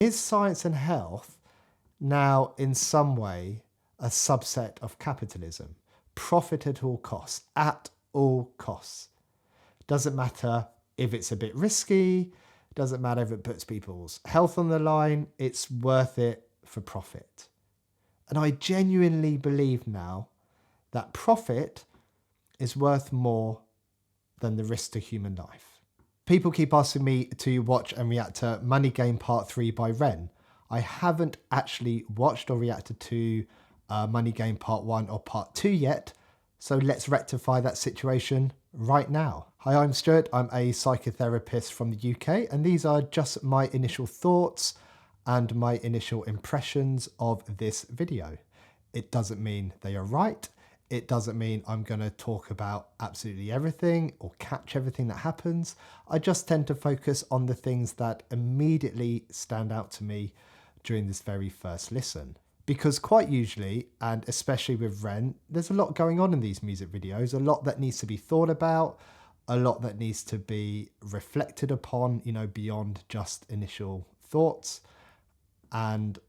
Is science and health now in some way a subset of capitalism? Profit at all costs, at all costs. Doesn't matter if it's a bit risky, doesn't matter if it puts people's health on the line, it's worth it for profit. And I genuinely believe now that profit is worth more than the risk to human life. People keep asking me to watch and react to Money Game Part 3 by Ren. I haven't actually watched or reacted to Money Game Part 1 or Part 2 yet, so let's rectify that situation right now. Hi, I'm Stuart. I'm a psychotherapist from the UK, and these are just my initial thoughts and my initial impressions of this video. It doesn't mean they are right. It doesn't mean I'm going to talk about absolutely everything or catch everything that happens. I just tend to focus on the things that immediately stand out to me during this very first listen. Because quite usually, and especially with Ren, there's a lot going on in these music videos, a lot that needs to be thought about, a lot that needs to be reflected upon, beyond just initial thoughts. And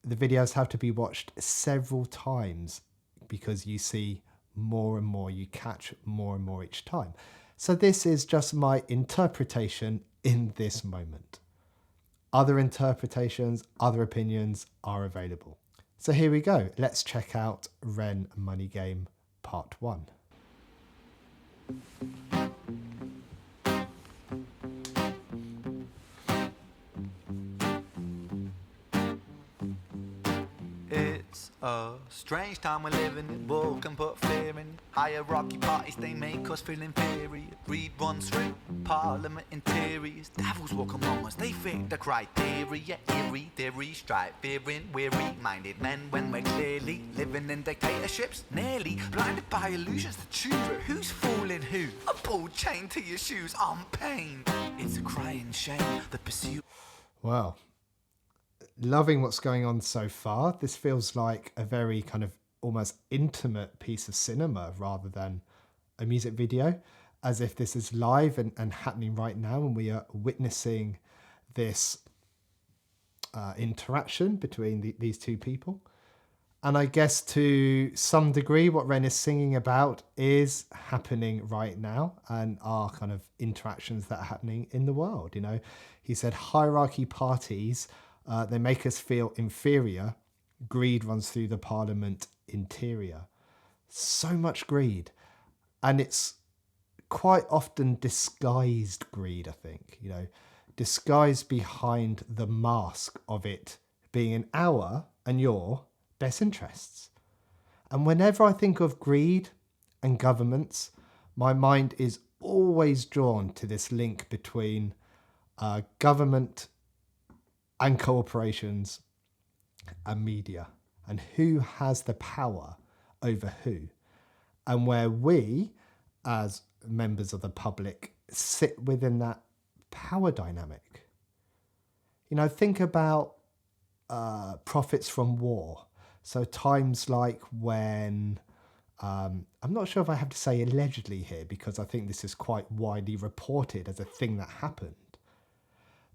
the videos have to be watched several times because you see more and more, you catch more and more each time. So this is just my interpretation in this moment. Other interpretations, other opinions are available. So here we go. Let's check out Ren Money Game Part 1. It's a strange time we're living in. War can put fear in. Hierarchy parties, they make us feel inferior. Greed runs through Parliament interiors. Devils walk among us, they fit the criteria. Eerie theory, strife, fearing, weary-minded men when we're clearly living in dictatorships. Nearly blinded by illusions to choose who's fooling who. A ball chained to your shoes on pain. It's a crying shame, the pursuit. Wow. Loving what's going on so far. This feels like a very kind of almost intimate piece of cinema rather than a music video, as if this is live and happening right now, and we are witnessing this interaction between these two people. And I guess to some degree what Ren is singing about is happening right now and are kind of interactions that are happening in the world. He said hierarchy parties, they make us feel inferior. Greed runs through the Parliament interior. So much greed. And it's quite often disguised greed, I think, disguised behind the mask of it being in our and your best interests. And whenever I think of greed and governments, my mind is always drawn to this link between government and corporations and media, and who has the power over who, and where we as members of the public sit within that power dynamic. Think about profits from war. So times like when, I'm not sure if I have to say allegedly here, because I think this is quite widely reported as a thing that happened,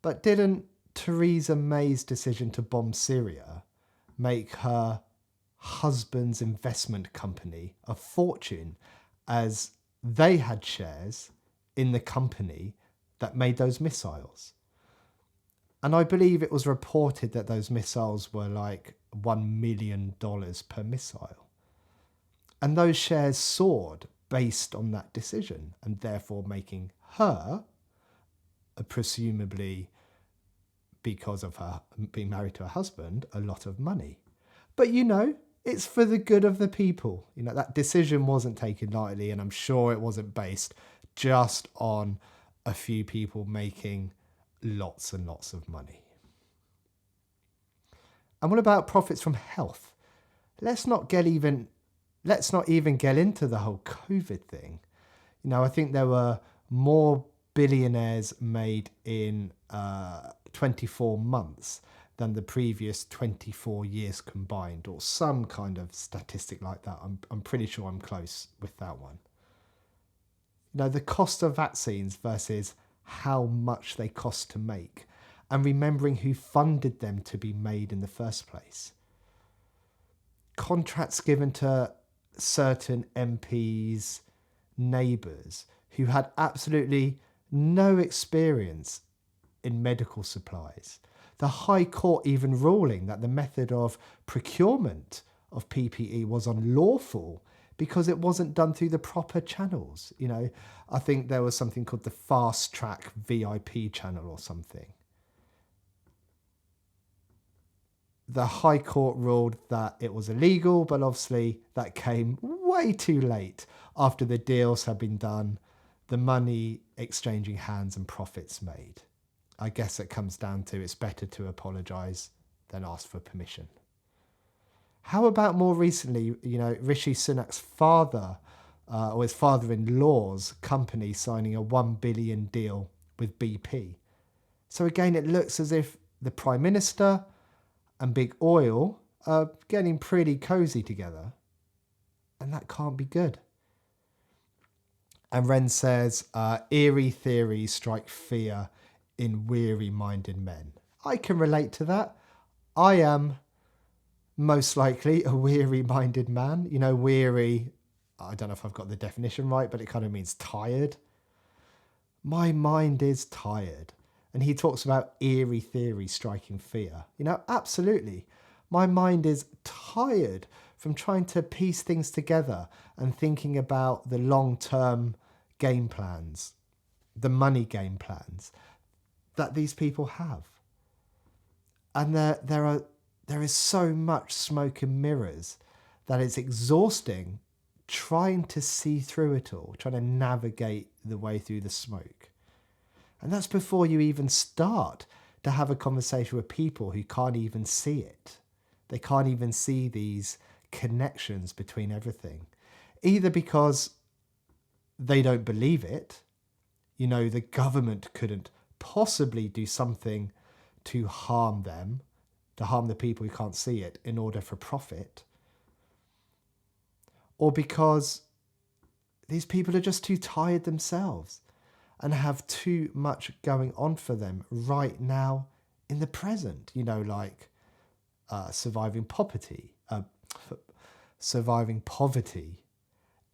but didn't Theresa May's decision to bomb Syria make her husband's investment company a fortune, as they had shares in the company that made those missiles? And I believe it was reported that those missiles were like $1 million per missile. And those shares soared based on that decision, and therefore making her, presumably because of her being married to her husband, a lot of money. But it's for the good of the people. That decision wasn't taken lightly, and I'm sure it wasn't based just on a few people making lots and lots of money. And what about profits from health? Let's not even get into the whole COVID thing. I think there were more billionaires made in 24 months than the previous 24 years combined, or some kind of statistic like that. I'm pretty sure I'm close with that one. The cost of vaccines versus how much they cost to make, and remembering who funded them to be made in the first place. Contracts given to certain MPs' neighbours who had absolutely no experience in medical supplies. The High Court even ruling that the method of procurement of PPE was unlawful because it wasn't done through the proper channels. You know, I think there was something called the Fast Track VIP channel or something. The High Court ruled that it was illegal, but obviously that came way too late after the deals had been done, the money exchanging hands and profits made. I guess it comes down to it's better to apologise than ask for permission. How about more recently, you know, Rishi Sunak's father or his father-in-law's company signing a $1 billion deal with BP? So again, it looks as if the Prime Minister and Big Oil are getting pretty cosy together. And that can't be good. And Ren says, eerie theories strike fear in weary-minded men. I can relate to that. I am most likely a weary-minded man. You know, weary, I don't know if I've got the definition right, but it kind of means tired. My mind is tired. And he talks about eerie theory striking fear. You know, absolutely. My mind is tired from trying to piece things together and thinking about the long-term game plans, the money game plans that these people have. And there is so much smoke and mirrors that it's exhausting trying to see through it all, trying to navigate the way through the smoke. And that's before you even start to have a conversation with people who can't even see it. They can't even see these connections between everything. Either because they don't believe it, you know, the government couldn't possibly do something to harm them, to harm the people who can't see it in order for profit, or because these people are just too tired themselves and have too much going on for them right now in the present, you know, like surviving poverty,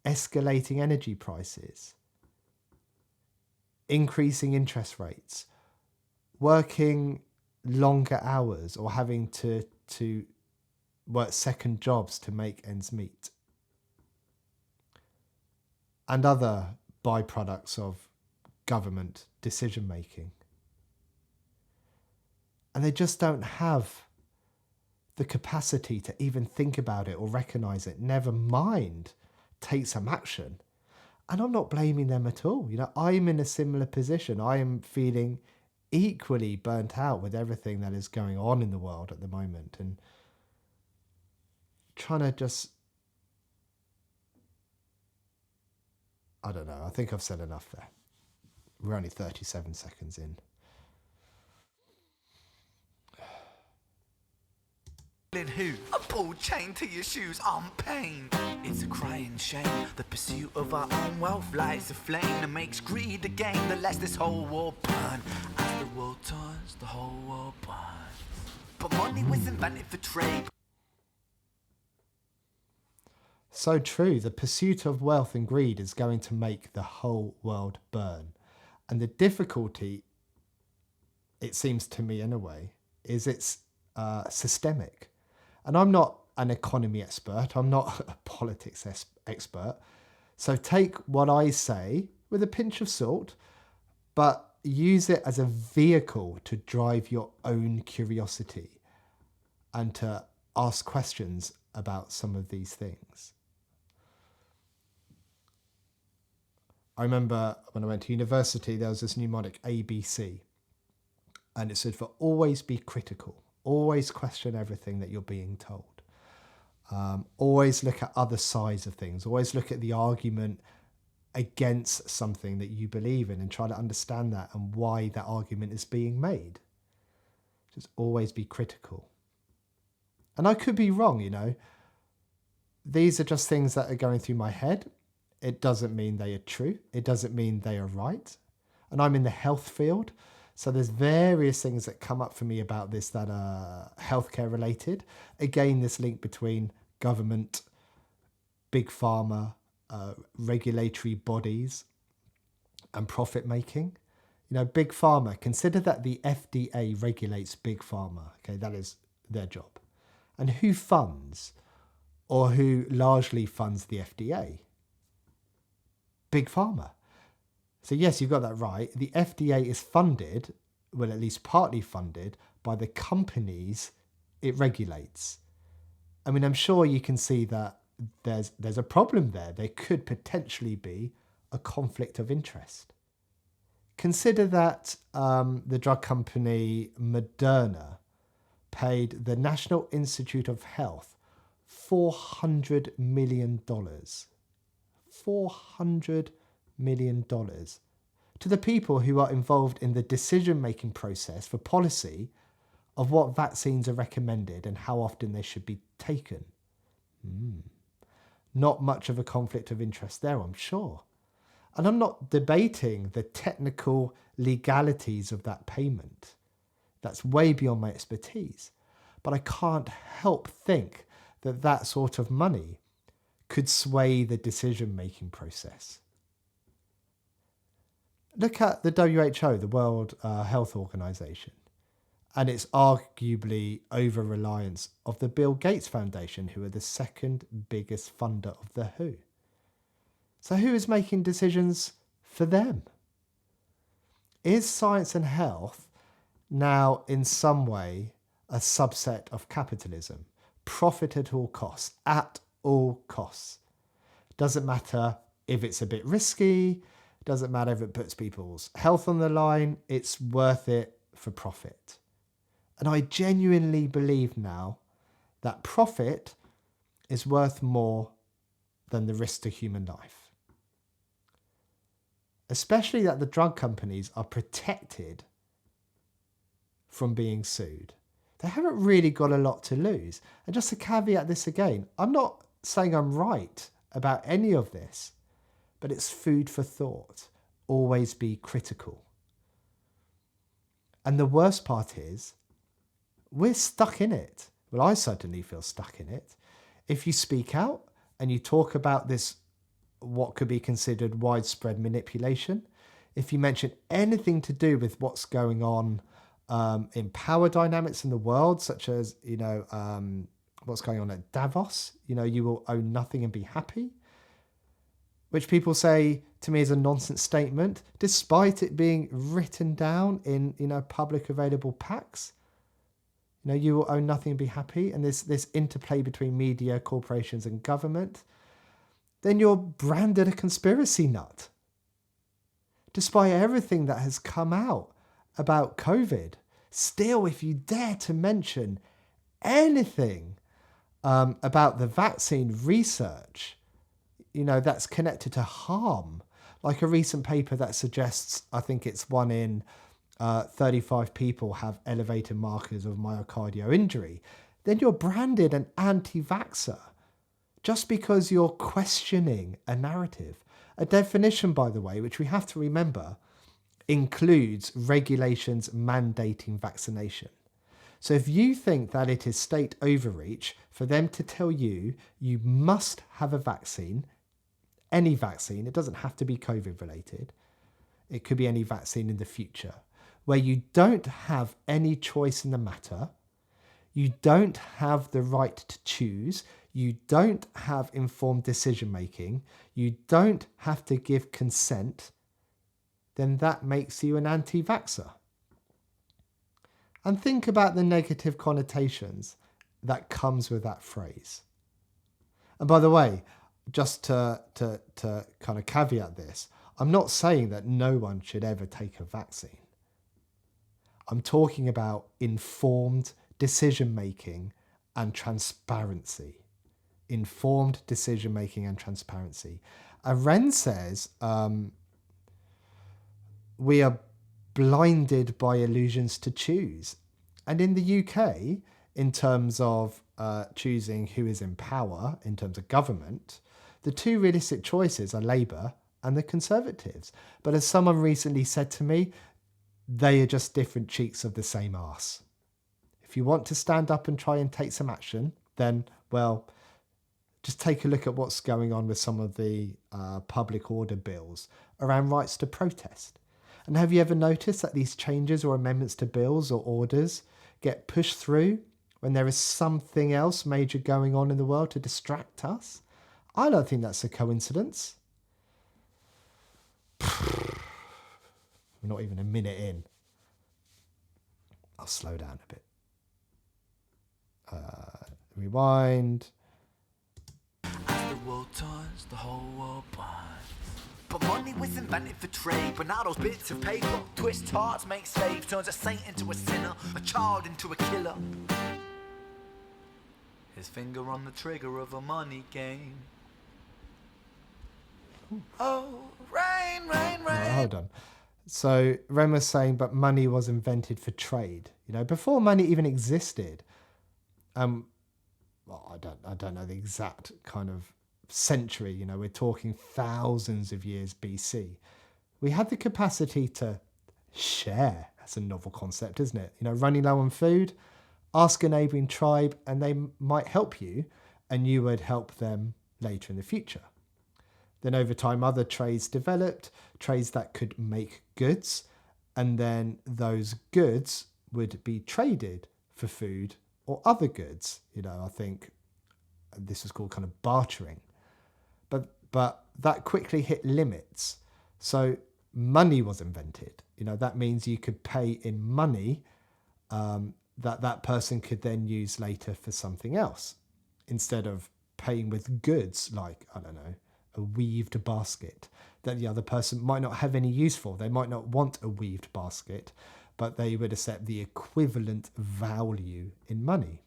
escalating energy prices, increasing interest rates, working longer hours or having to work second jobs to make ends meet, and other byproducts of government decision making. And they just don't have the capacity to even think about it or recognize it, never mind take some action. And I'm not blaming them at all. You know, I'm in a similar position. I am feeling equally burnt out with everything that is going on in the world at the moment, and trying to just, I don't know, I think I've said enough there. We're only 37 seconds in. Who? A pull chain to your shoes, I'm pain. It's a crying shame. The pursuit of our own wealth lights a flame that makes greed a game that lets this whole world burn. As the world turns, the whole world burns. But money was invented for trade. So true. The pursuit of wealth and greed is going to make the whole world burn. And the difficulty, it seems to me in a way, is it's systemic. And I'm not an economy expert. I'm not a politics expert. So take what I say with a pinch of salt, but use it as a vehicle to drive your own curiosity and to ask questions about some of these things. I remember when I went to university, there was this mnemonic ABC, and it said for always be critical. Always question everything that you're being told. Always look at other sides of things. Always look at the argument against something that you believe in and try to understand that and why that argument is being made. Just always be critical. And I could be wrong, you know. These are just things that are going through my head. It doesn't mean they are true. It doesn't mean they are right. And I'm in the health field. So there's various things that come up for me about this that are healthcare related. Again, this link between government, big pharma, regulatory bodies, and profit making. You know, big pharma, consider that the FDA regulates big pharma. Okay, that is their job. And who funds or who largely funds the FDA? Big pharma. So yes, you've got that right. The FDA is funded, well, at least partly funded, by the companies it regulates. I mean, I'm sure you can see that there's a problem there. There could potentially be a conflict of interest. Consider that the drug company Moderna paid the National Institute of Health $400 million. $400 million to the people who are involved in the decision-making process for policy of what vaccines are recommended and how often they should be taken. Not much of a conflict of interest there, I'm sure. And I'm not debating the technical legalities of that payment. That's way beyond my expertise. But I can't help think that that sort of money could sway the decision-making process. Look at the WHO, the World Health Organization, and its arguably over-reliance of the Bill Gates Foundation, who are the second biggest funder of the WHO. So who is making decisions for them? Is science and health now in some way a subset of capitalism? Profit at all costs, at all costs. Doesn't matter if it's a bit risky, doesn't matter if it puts people's health on the line, it's worth it for profit. And I genuinely believe now that profit is worth more than the risk to human life. Especially that the drug companies are protected from being sued. They haven't really got a lot to lose. And just to caveat this again, I'm not saying I'm right about any of this, but it's food for thought. Always be critical. And the worst part is, we're stuck in it. Well, I certainly feel stuck in it. If you speak out and you talk about this, what could be considered widespread manipulation, if you mention anything to do with what's going on in power dynamics in the world, such as, what's going on at Davos, you will own nothing and be happy, which people say to me is a nonsense statement, despite it being written down in, public available packs. You will own nothing and be happy. And this interplay between media, corporations and government, then you're branded a conspiracy nut. Despite everything that has come out about COVID, still, if you dare to mention anything about the vaccine research, that's connected to harm, like a recent paper that suggests, I think it's 1 in 35 people have elevated markers of myocardial injury, then you're branded an anti-vaxxer just because you're questioning a narrative. A definition, by the way, which we have to remember, includes regulations mandating vaccination. So if you think that it is state overreach for them to tell you you must have a vaccine, any vaccine, it doesn't have to be COVID related, it could be any vaccine in the future, where you don't have any choice in the matter, you don't have the right to choose, you don't have informed decision making, you don't have to give consent, then that makes you an anti-vaxxer. And think about the negative connotations that comes with that phrase. And by the way, just to kind of caveat this, I'm not saying that no one should ever take a vaccine. I'm talking about informed decision-making and transparency. Informed decision-making and transparency. Ren says, we are blinded by illusions to choose. And in the UK, in terms of choosing who is in power, in terms of government, the two realistic choices are Labour and the Conservatives. But as someone recently said to me, They are just different cheeks of the same arse. If you want to stand up and try and take some action, then, well, just take a look at what's going on with some of the public order bills around rights to protest. And have you ever noticed that these changes or amendments to bills or orders get pushed through when there is something else major going on in the world to distract us? I don't think that's a coincidence. We're not even a minute in. I'll slow down a bit. Rewind. As the world turns, the whole world burns. But money was invented for trade. But now those bits of paper twist hearts, make slaves, turns a saint into a sinner, a child into a killer. His finger on the trigger of a money game. Oh, rain, rain, rain. Right, hold on. So Ren was saying, but money was invented for trade. You know, before money even existed. Well, I don't know the exact kind of century. You know, we're talking thousands of years BC. We had the capacity to share. That's a novel concept, isn't it? You know, running low on food, ask a neighbouring tribe, and they might help you, and you would help them later in the future. Then over time, other trades developed, trades that could make goods, and then those goods would be traded for food or other goods. You know, I think this is called kind of bartering. But that quickly hit limits. So money was invented. You know, that means you could pay in money that person could then use later for something else, instead of paying with goods like, I don't know, a weaved basket that the other person might not have any use for. They might not want a weaved basket, but they would accept the equivalent value in money.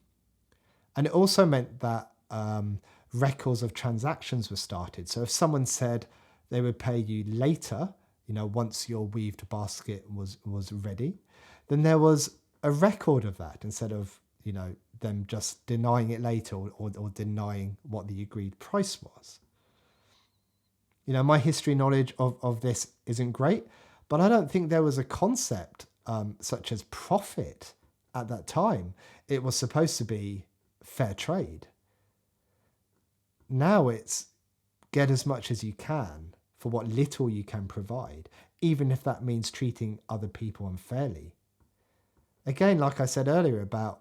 And it also meant that records of transactions were started. So if someone said they would pay you later, you know, once your weaved basket was ready, then there was a record of that, instead of, you know, them just denying it later or denying what the agreed price was. You know, my history knowledge of this isn't great, but I don't think there was a concept such as profit at that time. It was supposed to be fair trade. Now it's get as much as you can for what little you can provide, even if that means treating other people unfairly. Again, like I said earlier about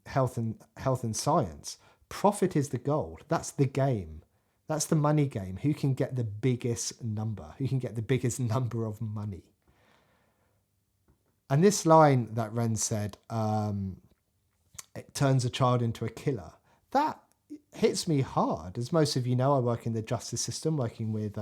health and science, profit is the goal. That's the game. That's the money game. Who can get the biggest number? Who can get the biggest number of money? And this line that Ren said, it turns a child into a killer, that hits me hard. As most of you know, I work in the justice system, working with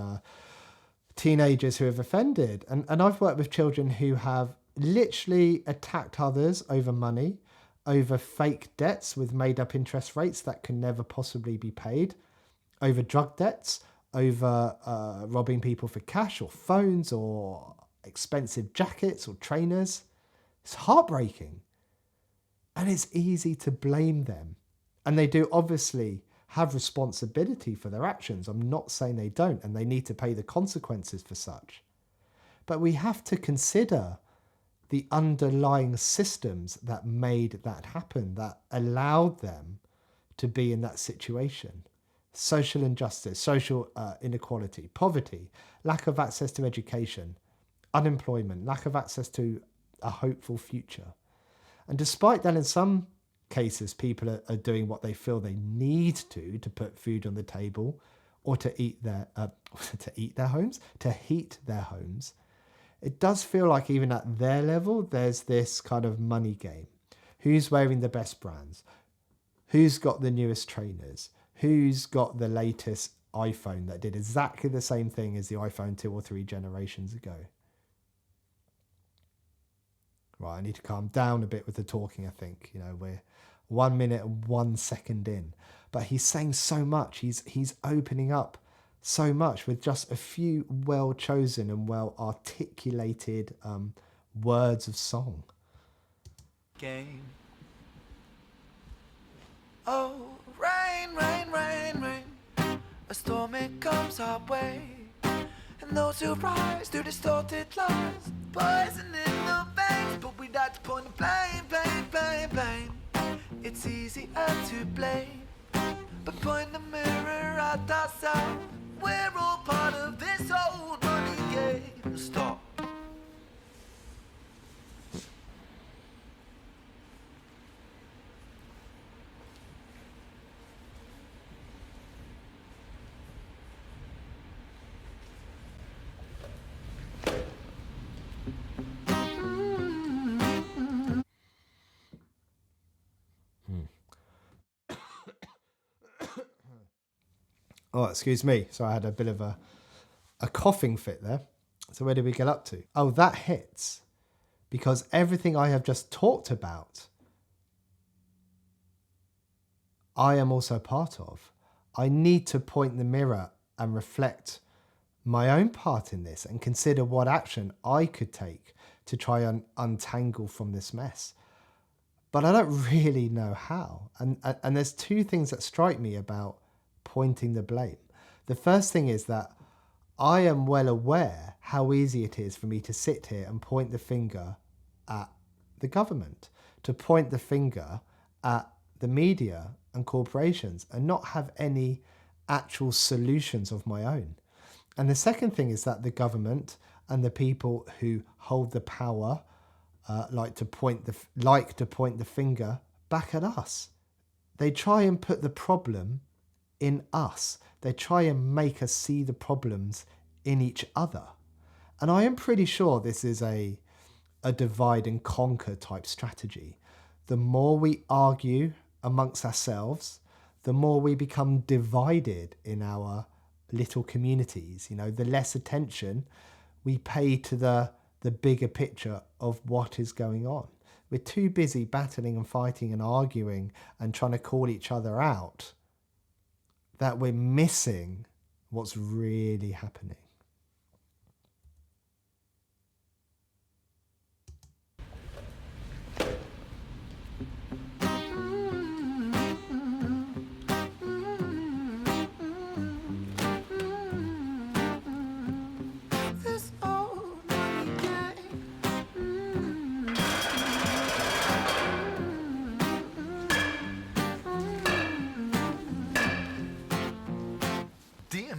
teenagers who have offended. And I've worked with children who have literally attacked others over money, over fake debts with made up interest rates that can never possibly be paid, over drug debts, over robbing people for cash or phones or expensive jackets or trainers. It's heartbreaking. And it's easy to blame them. And they do obviously have responsibility for their actions. I'm not saying they don't, and they need to pay the consequences for such. But we have to consider the underlying systems that made that happen, that allowed them to be in that situation. Social injustice, social inequality, poverty, lack of access to education, unemployment, lack of access to a hopeful future. And despite that, in some cases, people are doing what they feel they need to put food on the table, or to heat their homes. It does feel like even at their level, there's this kind of money game. Who's wearing the best brands? Who's got the newest trainers? Who's got the latest iPhone that did exactly the same thing as the iPhone 2 or 3 generations ago? Right, I need to calm down a bit with the talking, I think. You know, we're 1 minute and 1 second in. But he's saying so much. He's opening up so much with just a few well-chosen and well-articulated words of song. Game. Oh, rain, rain, rain, rain. A storm, it comes our way. And those who rise through distorted lies, poison in the veins. but we like to point the blame. It's easier to blame, but point the mirror at ourselves. We're all part of this old money game. Stop. Oh, excuse me. So I had a bit of a coughing fit there. So where did we get up to? Oh, that hits because everything I have just talked about, I am also part of. I need to point the mirror and reflect my own part in this and consider what action I could take to try and untangle from this mess. But I don't really know how. And there's two things that strike me about pointing the blame. The first thing is that I am well aware how easy it is for me to sit here and point the finger at the government, to point the finger at the media and corporations and not have any actual solutions of my own. And the second thing is that the government and the people who hold the power like to point the finger back at us. They try and put the problem in us. They try and make us see the problems in each other. And I am pretty sure this is a divide and conquer type strategy. The more we argue amongst ourselves, the more we become divided in our little communities. You know, the less attention we pay to the bigger picture of what is going on. We're too busy battling and fighting and arguing and trying to call each other out that we're missing what's really happening.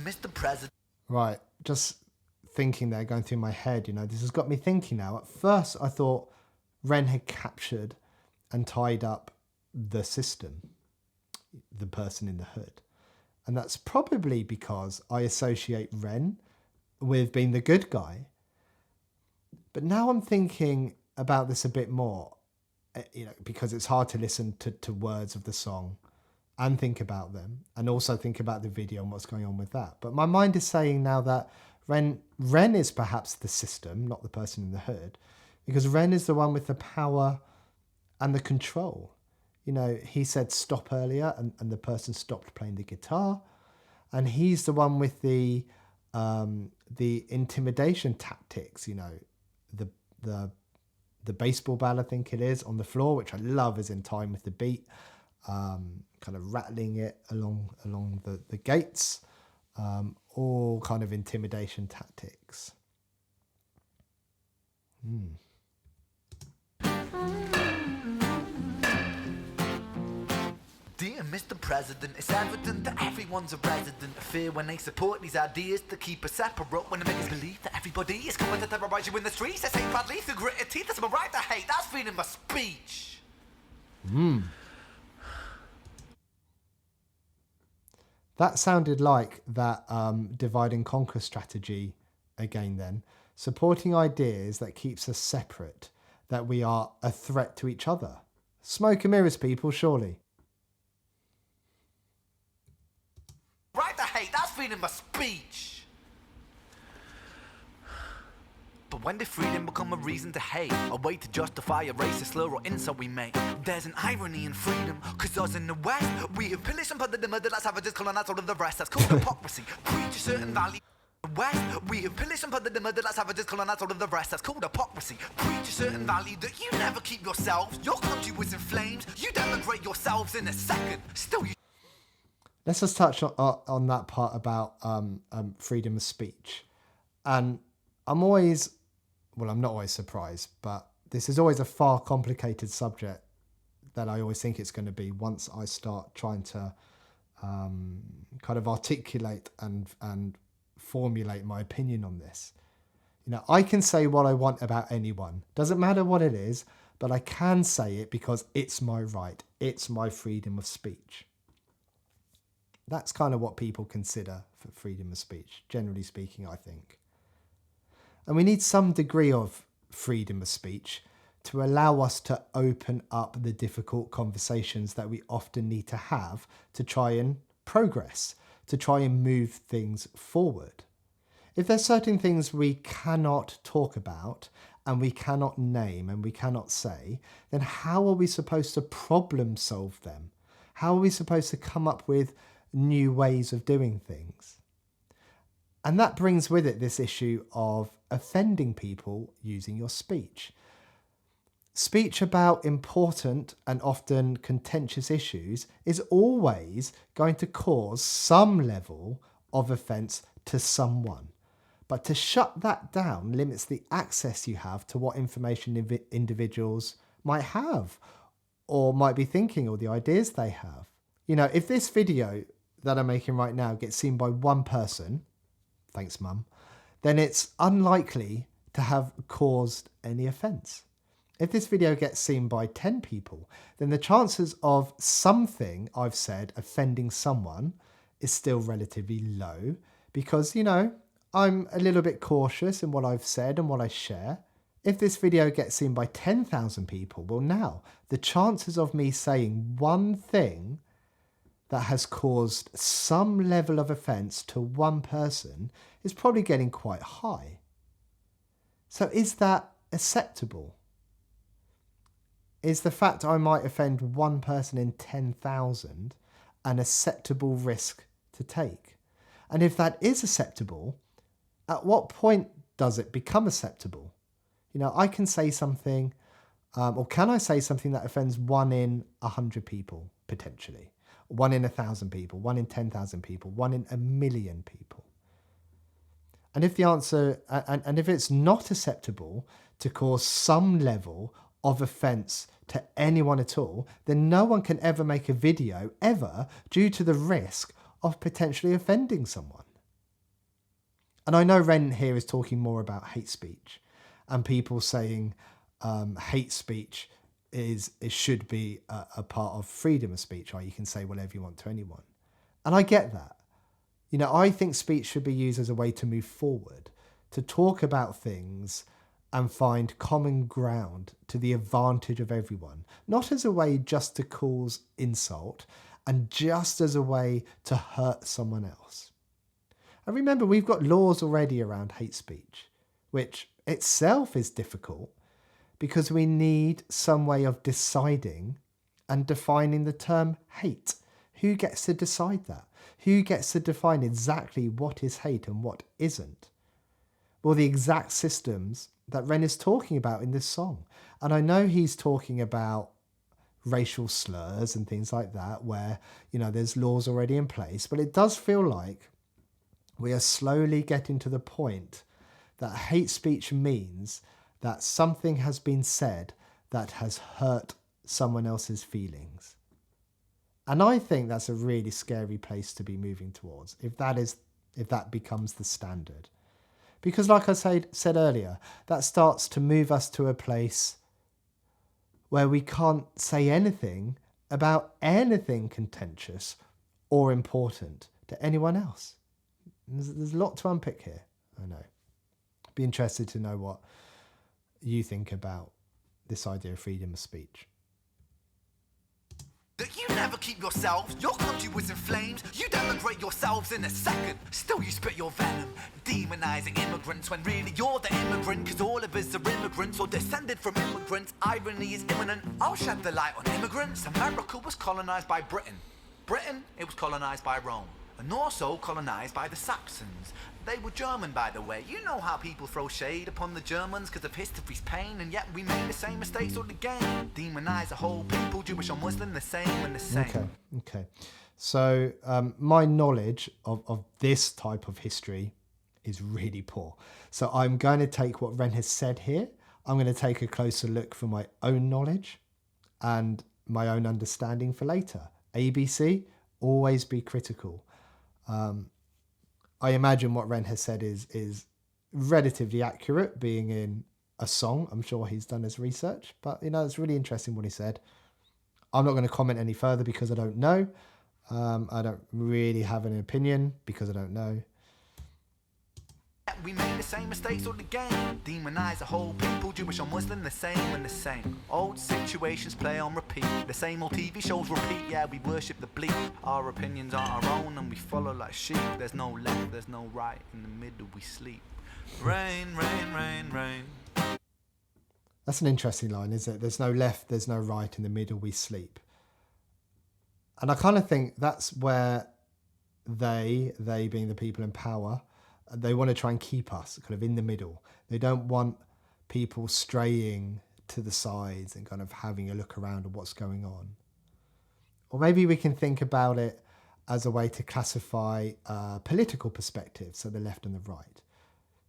Mr. President. Right, just thinking there, going through my head, you know, this has got me thinking now. At first, I thought Ren had captured and tied up the system, the person in the hood. And that's probably because I associate Ren with being the good guy. But now I'm thinking about this a bit more, you know, because it's hard to listen to words of the song and think about them, and also think about the video and what's going on with that. But my mind is saying now that Ren is perhaps the system, not the person in the hood, because Ren is the one with the power and the control. You know, he said stop earlier, and the person stopped playing the guitar, and he's the one with the intimidation tactics. You know, the baseball bat, I think it is, on the floor, which I love, is in time with the beat. Kind of rattling it along the gates, all kind of intimidation tactics. Dear Mr. President, it's evident that everyone's a resident of fear when they support these ideas to keep us separate, when they make us believe that everybody is coming to terrorise you in the streets. They say badly through gritted teeth. That's my right to hate. That's freedom of speech. That sounded like that divide and conquer strategy again then. Supporting ideas that keeps us separate, that we are a threat to each other. Smoke and mirrors, people, surely. Right to hate, that's freedom of speech. But when did freedom become a reason to hate? A way to justify a racist slur or insult we make? There's an irony in freedom, cause us in the West, we have pillaged and plundered the murder like savages, colonized all of the rest. That's called hypocrisy. Preach a certain value. West, we have pillaged and plundered the murder like savages, colonized all of the rest. That's called hypocrisy. Preach a certain value that you never keep yourselves. Your country was in flames. You denigrate yourselves in a second. Still you. Let's just touch on that part about freedom of speech. And I'm not always surprised, but this is always a far complicated subject that I always think it's going to be once I start trying to kind of articulate and formulate my opinion on this. You know, I can say what I want about anyone. Doesn't matter what it is, but I can say it because it's my right. It's my freedom of speech. That's kind of what people consider for freedom of speech, generally speaking, I think. And we need some degree of freedom of speech to allow us to open up the difficult conversations that we often need to have to try and progress, to try and move things forward. If there's certain things we cannot talk about and we cannot name and we cannot say, then how are we supposed to problem solve them? How are we supposed to come up with new ways of doing things? And that brings with it this issue of offending people using your speech. Speech about important and often contentious issues is always going to cause some level of offence to someone. But to shut that down limits the access you have to what information individuals might have or might be thinking, or the ideas they have. You know, if this video that I'm making right now gets seen by one person, thanks mum, then it's unlikely to have caused any offence. If this video gets seen by 10 people, then the chances of something I've said offending someone is still relatively low because, you know, I'm a little bit cautious in what I've said and what I share. If this video gets seen by 10,000 people, well now, the chances of me saying one thing that has caused some level of offence to one person is probably getting quite high. So is that acceptable? Is the fact I might offend one person in 10,000 an acceptable risk to take? And if that is acceptable, at what point does it become acceptable? You know, I can say something, or can I say something that offends 1 in 100 people, potentially? 1 in 1,000 people, 1 in 10,000 people, 1 in 1,000,000 people. And if the answer, and if it's not acceptable to cause some level of offence to anyone at all, then no one can ever make a video ever due to the risk of potentially offending someone. And I know Ren here is talking more about hate speech and people saying hate speech should be a part of freedom of speech, or you can say whatever you want to anyone. And I get that. You know, I think speech should be used as a way to move forward, to talk about things and find common ground to the advantage of everyone, not as a way just to cause insult and just as a way to hurt someone else. And remember, we've got laws already around hate speech, which itself is difficult because we need some way of deciding and defining the term hate. Who gets to decide that? Who gets to define exactly what is hate and what isn't? Well, the exact systems that Ren is talking about in this song. And I know he's talking about racial slurs and things like that, where, you know, there's laws already in place, but it does feel like we are slowly getting to the point that hate speech means that something has been said that has hurt someone else's feelings. And I think that's a really scary place to be moving towards, if that becomes the standard. Because like I said earlier, that starts to move us to a place where we can't say anything about anything contentious or important to anyone else. There's a lot to unpick here, I know. Be interested to know what you think about this idea of freedom of speech. That you never keep yourselves, your country was in flames, you'd emigrate yourselves in a second. Still you spit your venom, demonising immigrants when really you're the immigrant, cause all of us are immigrants or descended from immigrants. Irony is imminent, I'll shed the light on immigrants. America was colonised by Britain. Britain, it was colonised by Rome. And also colonised by the Saxons. They were German, by the way. You know how people throw shade upon the Germans because of history's pain, and yet we made the same mistakes all again. Demonise a whole people, Jewish or Muslim, the same and the same. Okay. So my knowledge of this type of history is really poor. So I'm going to take what Ren has said here. I'm going to take a closer look for my own knowledge and my own understanding for later. ABC, always be critical. I imagine what Ren has said is relatively accurate, being in a song. I'm sure he's done his research, but it's really interesting what he said. I'm not going to comment any further because I don't know. I don't really have an opinion because I don't know. We make the same mistakes all the game. Demonize the whole people, Jewish or Muslim, the same and the same. Old situations play on repeat. The same old TV shows repeat. Yeah, we worship the bleak. Our opinions are our own and we follow like sheep. There's no left, there's no right. In the middle we sleep. Rain, rain, rain, rain. That's an interesting line, isn't it? There's no left, there's no right. In the middle we sleep. And I kind of think that's where they being the people in power, they want to try and keep us kind of in the middle. They don't want people straying to the sides and kind of having a look around at what's going on. Or maybe we can think about it as a way to classify political perspectives, so the left and the right.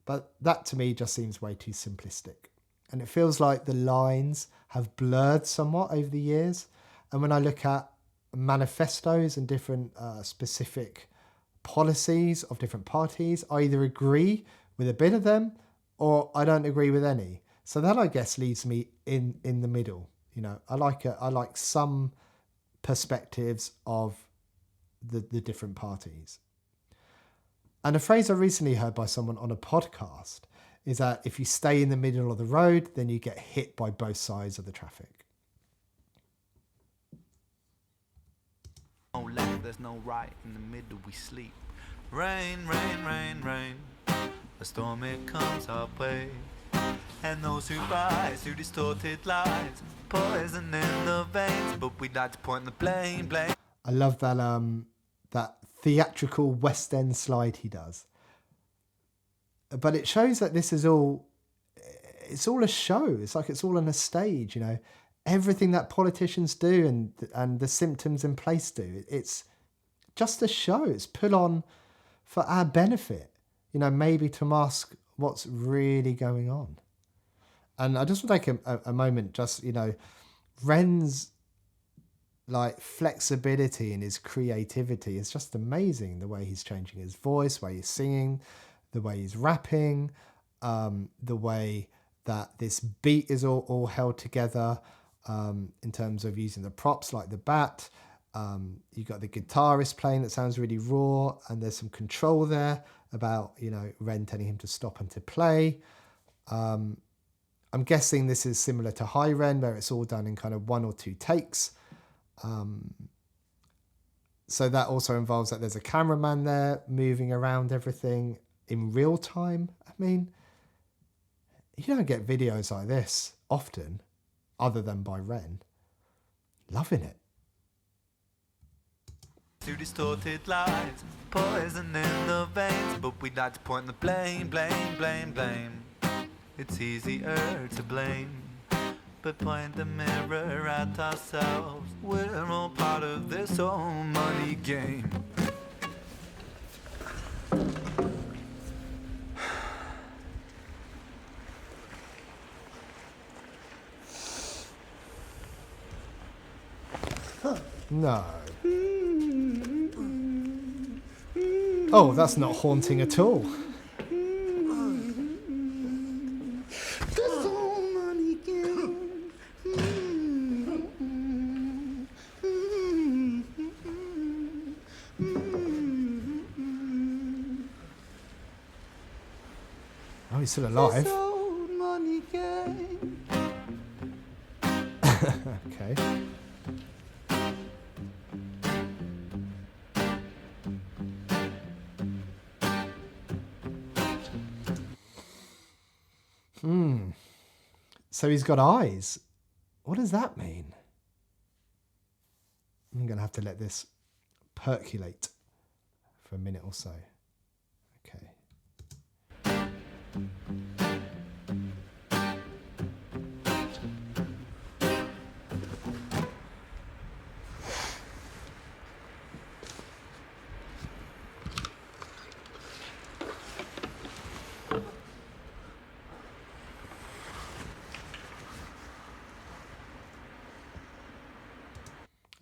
But that to me just seems way too simplistic. And it feels like the lines have blurred somewhat over the years. And when I look at manifestos and different specific policies of different parties, I either agree with a bit of them or I don't agree with any. So that, I guess, leaves me in the middle. I like some perspectives of the different parties. And a phrase I recently heard by someone on a podcast is that if you stay in the middle of the road, then you get hit by both sides of the traffic. No left, there's no right. In the middle we sleep. Rain, rain, rain, rain. A storm it comes our way. And those who rise through distorted lies, poison in the veins. But we'd like to point the blame. I love that that theatrical West End slide he does. But it shows that this is all, it's all a show. It's like it's all on a stage, Everything that politicians do and the symptoms in place do, it's just a show. It's put on for our benefit, maybe to mask what's really going on. And I just want to take a moment, just, Ren's like flexibility and his creativity is just amazing. The way he's changing his voice, the way he's singing, the way he's rapping, the way that this beat is all held together. In terms of using the props like the bat, you've got the guitarist playing that sounds really raw, and there's some control there about Ren telling him to stop and to play. I'm guessing this is similar to High Ren, where it's all done in kind of 1 or 2 takes. So that also involves that there's a cameraman there moving around everything in real time. I mean, you don't get videos like this often, other than by Ren. Loving it. To distorted lies, poison in the veins. But we'd like to point the blame. It's easier to blame, but point the mirror at ourselves. We're all part of this whole money game. No. Oh, that's not haunting at all. Oh, he's still alive. Okay. So he's got eyes. What does that mean? I'm going to have to let this percolate for a minute or so. Okay.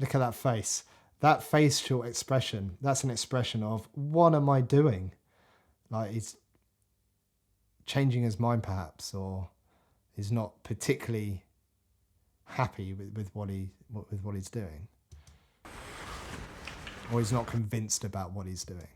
Look at that face. That facial expression, that's an expression of, what am I doing? Like, he's changing his mind perhaps, or he's not particularly happy with what he's doing. Or he's not convinced about what he's doing.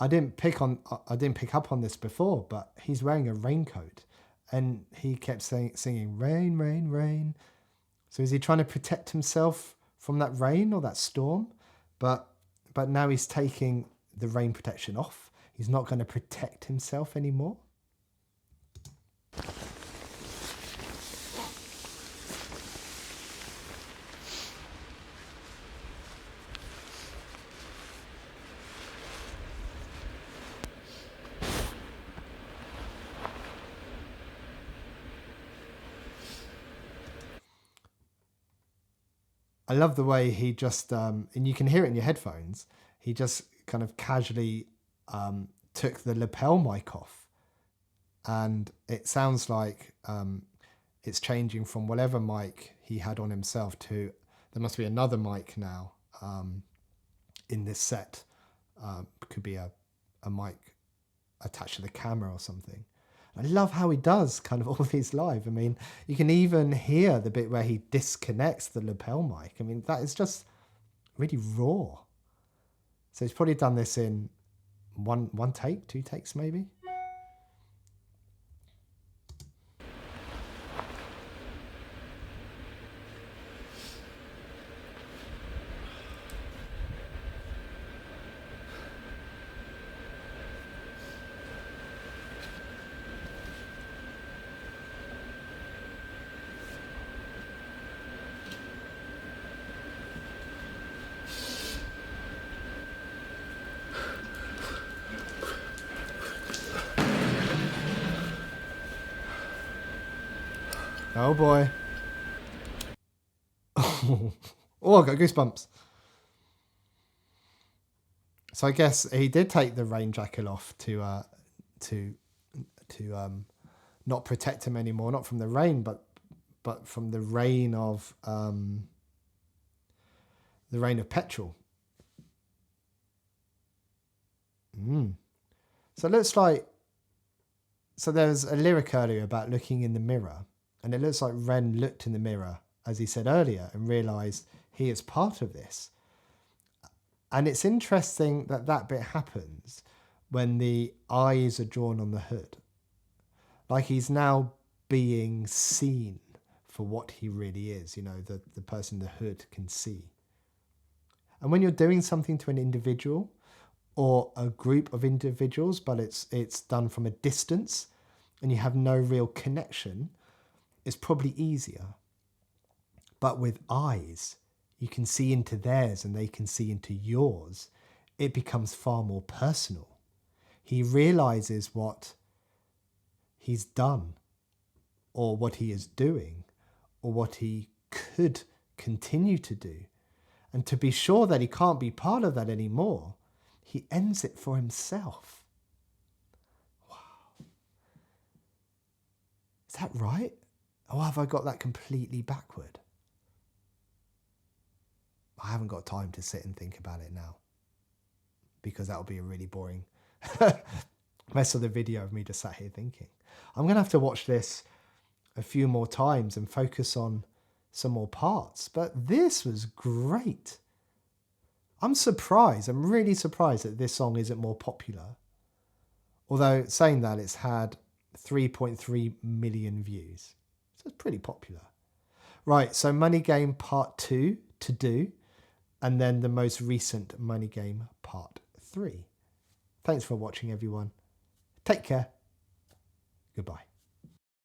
I didn't pick up on this before, but he's wearing a raincoat, and he kept singing "Rain, rain, rain." So is he trying to protect himself from that rain or that storm? But now he's taking the rain protection off. He's not going to protect himself anymore. I love the way he just, and you can hear it in your headphones, he just kind of casually took the lapel mic off. And it sounds like it's changing from whatever mic he had on himself to, there must be another mic now in this set. Could be a mic attached to the camera or something. I love how he does kind of all these live. I mean, you can even hear the bit where he disconnects the lapel mic. I mean, that is just really raw. So he's probably done this in one take, 2 takes maybe. Oh boy. Oh, I got goosebumps. So I guess he did take the rain jacket off to not protect him anymore, not from the rain, but from the rain of petrol. So it looks like, so there's a lyric earlier about looking in the mirror. And it looks like Ren looked in the mirror, as he said earlier, and realised he is part of this. And it's interesting that that bit happens when the eyes are drawn on the hood. Like he's now being seen for what he really is, you know, the person in the hood can see. And when you're doing something to an individual or a group of individuals, but it's done from a distance and you have no real connection, it's probably easier. But with eyes, you can see into theirs and they can see into yours. It becomes far more personal. He realizes what he's done or what he is doing or what he could continue to do. And to be sure that he can't be part of that anymore, he ends it for himself. Wow. Is that right? Or have I got that completely backward? I haven't got time to sit and think about it now, because that'll be a really boring rest of the video of me just sat here thinking. I'm going to have to watch this a few more times and focus on some more parts. But this was great. I'm surprised. I'm really surprised that this song isn't more popular. Although saying that, it's had 3.3 million views. So it's pretty popular. Right, so Money Game Part 2 to do, and then the most recent Money Game Part 3. Thanks for watching, everyone. Take care. Goodbye.